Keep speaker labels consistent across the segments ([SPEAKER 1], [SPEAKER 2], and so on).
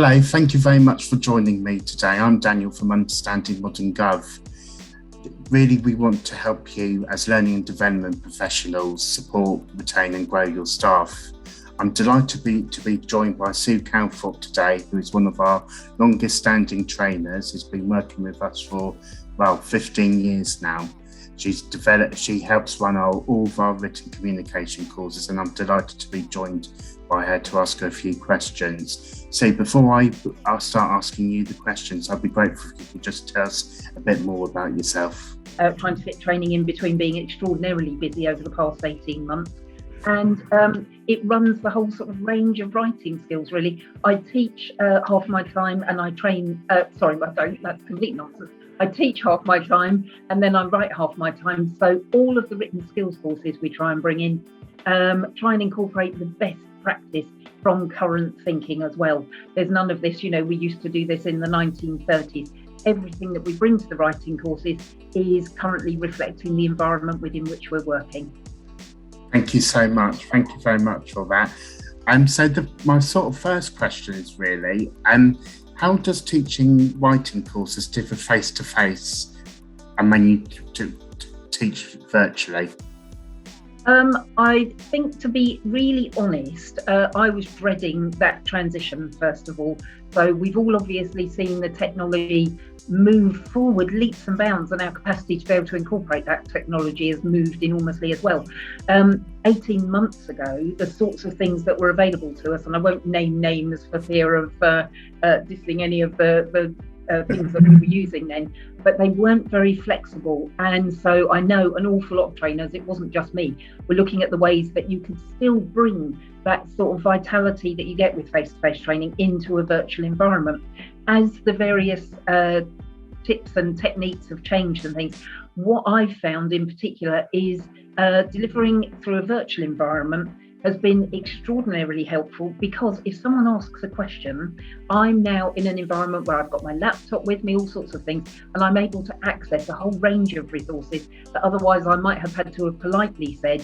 [SPEAKER 1] Hello, thank you very much for joining me today. I'm Daniel from Understanding Modern Gov. Really, we want to help you as learning and development professionals support, retain and grow your staff. I'm delighted to be joined by Sue Calthorpe today, who is one of our longest standing trainers, who's been working with us for, 15 years now. She helps run all of our written communication courses, and I'm delighted to be joined by her to ask her a few questions. So before I'll start asking you the questions, I'd be grateful if you could just tell us a bit more about yourself.
[SPEAKER 2] Trying to fit training in between being extraordinarily busy over the past 18 months. And it runs the whole sort of range of writing skills, really. I teach half my time and I train, that's complete nonsense. I teach half my time and then I write half my time. So all of the written skills courses we try and bring in, try and incorporate the best practice from current thinking as well. There's none of this, we used to do this in the 1930s. Everything that we bring to the writing courses is currently reflecting the environment within which we're working.
[SPEAKER 1] Thank you so much. Thank you very much for that. So my sort of first question is really, how does teaching writing courses differ face-to-face and when you teach virtually?
[SPEAKER 2] I think, to be really honest, I was dreading that transition, first of all. So we've all obviously seen the technology move forward leaps and bounds, and our capacity to be able to incorporate that technology has moved enormously as well. 18 months ago, the sorts of things that were available to us, and I won't name names for fear of dissing any of the things that we were using then, but they weren't very flexible. And so I know an awful lot of trainers, it wasn't just me, were looking at the ways that you could still bring that sort of vitality that you get with face-to-face training into a virtual environment. As the various tips and techniques have changed and things, what I've found in particular is delivering through a virtual environment has been extraordinarily helpful, because if someone asks a question, I'm now in an environment where I've got my laptop with me, all sorts of things, and I'm able to access a whole range of resources that otherwise I might have had to have politely said,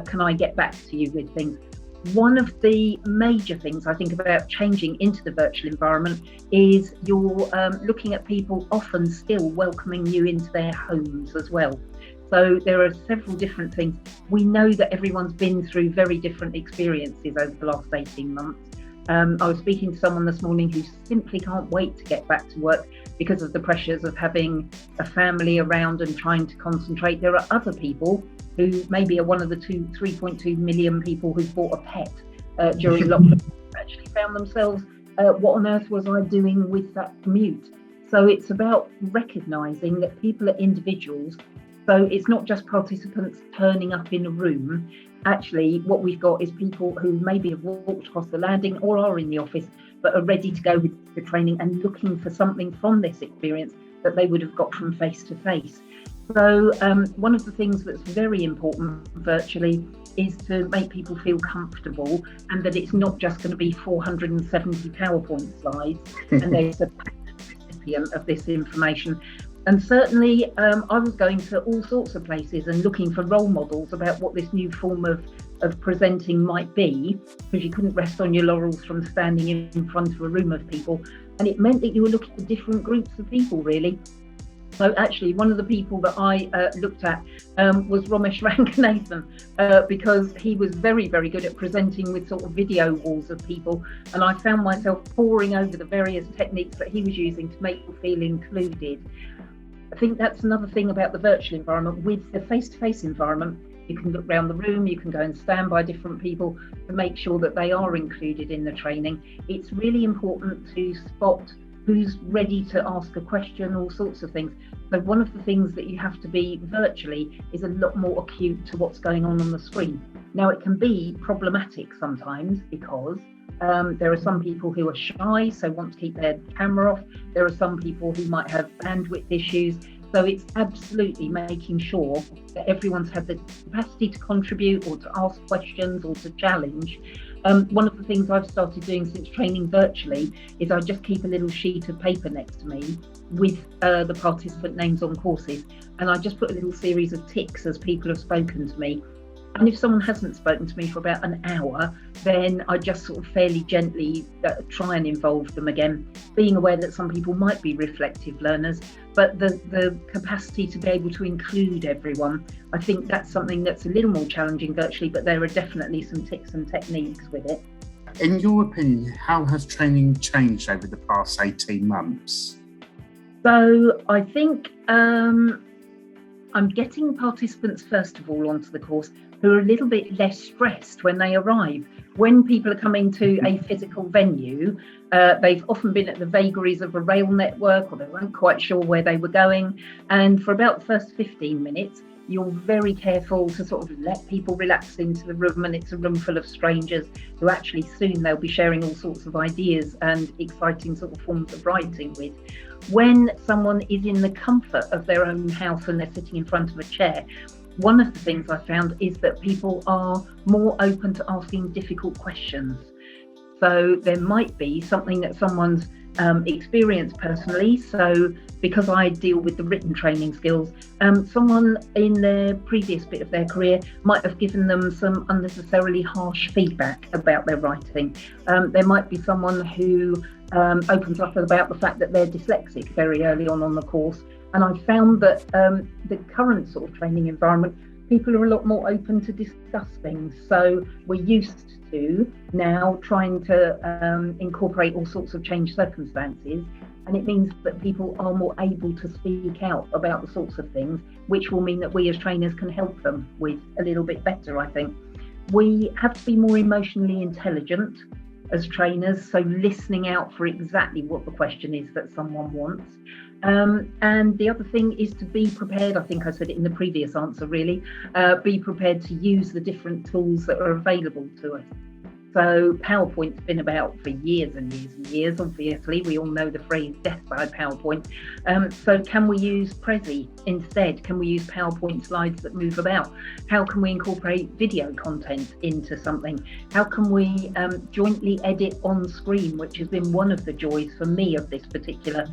[SPEAKER 2] can I get back to you with things? One of the major things I think about changing into the virtual environment is you're looking at people often still welcoming you into their homes as well. So there are several different things. We know that everyone's been through very different experiences over the last 18 months. I was speaking to someone this morning who simply can't wait to get back to work because of the pressures of having a family around and trying to concentrate. There are other people who maybe are one of the 3.2 million people who bought a pet during lockdown, actually found themselves, what on earth was I doing with that commute? So it's about recognising that people are individuals. So it's not just participants turning up in a room. Actually, what we've got is people who maybe have walked across the landing or are in the office, but are ready to go with the training and looking for something from this experience that they would have got from face to face. So one of the things that's very important virtually is to make people feel comfortable, and that it's not just going to be 470 PowerPoint slides and there's a recipient of this information. And certainly I was going to all sorts of places and looking for role models about what this new form of presenting might be, because you couldn't rest on your laurels from standing in front of a room of people. And it meant that you were looking for different groups of people, really. So actually, one of the people that I looked at was Ramesh Ranganathan, because he was very, very good at presenting with sort of video walls of people. And I found myself poring over the various techniques that he was using to make people feel included. I think that's another thing about the virtual environment. With the face-to-face environment, you can look around the room, you can go and stand by different people to make sure that they are included in the training. It's really important to spot who's ready to ask a question, all sorts of things. So one of the things that you have to be virtually is a lot more acute to what's going on the screen. Now, it can be problematic sometimes because there are some people who are shy, so want to keep their camera off. There are some people who might have bandwidth issues. So it's absolutely making sure that everyone's had the capacity to contribute or to ask questions or to challenge. One of the things I've started doing since training virtually is I just keep a little sheet of paper next to me with the participant names on courses, and I just put a little series of ticks as people have spoken to me. And if someone hasn't spoken to me for about an hour, then I just sort of fairly gently try and involve them again, being aware that some people might be reflective learners, but the capacity to be able to include everyone, I think that's something that's a little more challenging virtually, but there are definitely some tips and techniques with it.
[SPEAKER 1] In your opinion, how has training changed over the past 18 months?
[SPEAKER 2] So I think I'm getting participants, first of all, onto the course who are a little bit less stressed when they arrive. When people are coming to a physical venue, they've often been at the vagaries of a rail network, or they weren't quite sure where they were going. And for about the first 15 minutes, you're very careful to sort of let people relax into the room, and it's a room full of strangers who actually soon they'll be sharing all sorts of ideas and exciting sort of forms of writing with. When someone is in the comfort of their own house and they're sitting in front of a chair, one of the things I found is that people are more open to asking difficult questions. So there might be something that someone's experienced personally. So because I deal with the written training skills, someone in their previous bit of their career might have given them some unnecessarily harsh feedback about their writing. There might be someone who opens up about the fact that they're dyslexic very early on the course. And I found that the current sort of training environment, people are a lot more open to discuss things. So we're used to now trying to incorporate all sorts of changed circumstances. And it means that people are more able to speak out about the sorts of things, which will mean that we as trainers can help them with a little bit better, I think. We have to be more emotionally intelligent as trainers, so listening out for exactly what the question is that someone wants. And the other thing is to be prepared. I think I said it in the previous answer, really. Be prepared to use the different tools that are available to us. So PowerPoint's been about for years and years and years. Obviously, we all know the phrase death by PowerPoint. So can we use Prezi instead? Can we use PowerPoint slides that move about? How can we incorporate video content into something? How can we jointly edit on screen, which has been one of the joys for me of this particular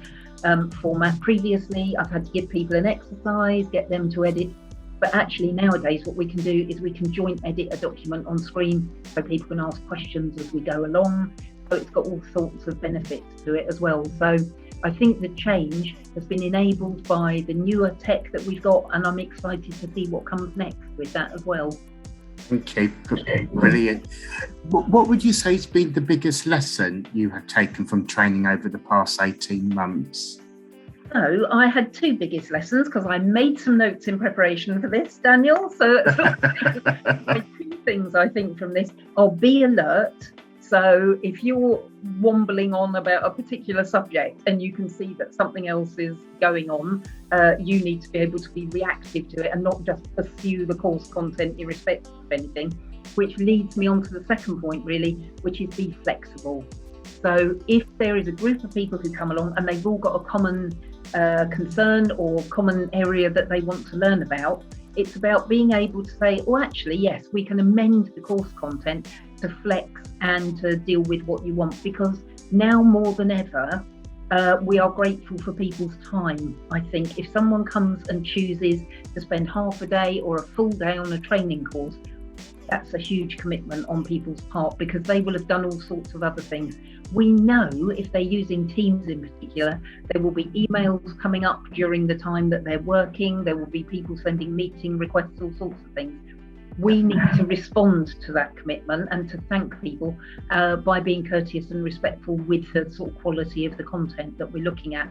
[SPEAKER 2] format. Previously, I've had to give people an exercise, get them to edit. But actually nowadays what we can do is we can joint edit a document on screen so people can ask questions as we go along. So it's got all sorts of benefits to it as well. So I think the change has been enabled by the newer tech that we've got, and I'm excited to see what comes next with that as well.
[SPEAKER 1] Okay, brilliant. What would you say has been the biggest lesson you have taken from training over the past 18 months?
[SPEAKER 2] So I had two biggest lessons because I made some notes in preparation for this, Daniel. So two things I think from this are be alert. So if you're wombling on about a particular subject and you can see that something else is going on, you need to be able to be reactive to it and not just pursue the course content irrespective of anything, which leads me on to the second point really, which is be flexible. So if there is a group of people who come along and they've all got a common concern or common area that they want to learn about, it's about being able to say, oh, actually, yes, we can amend the course content to flex and to deal with what you want, because now more than ever, we are grateful for people's time. I think if someone comes and chooses to spend half a day or a full day on a training course, that's a huge commitment on people's part because they will have done all sorts of other things. We know if they're using Teams in particular, there will be emails coming up during the time that they're working. There will be people sending meeting requests, all sorts of things. We need to respond to that commitment and to thank people by being courteous and respectful with the sort of quality of the content that we're looking at.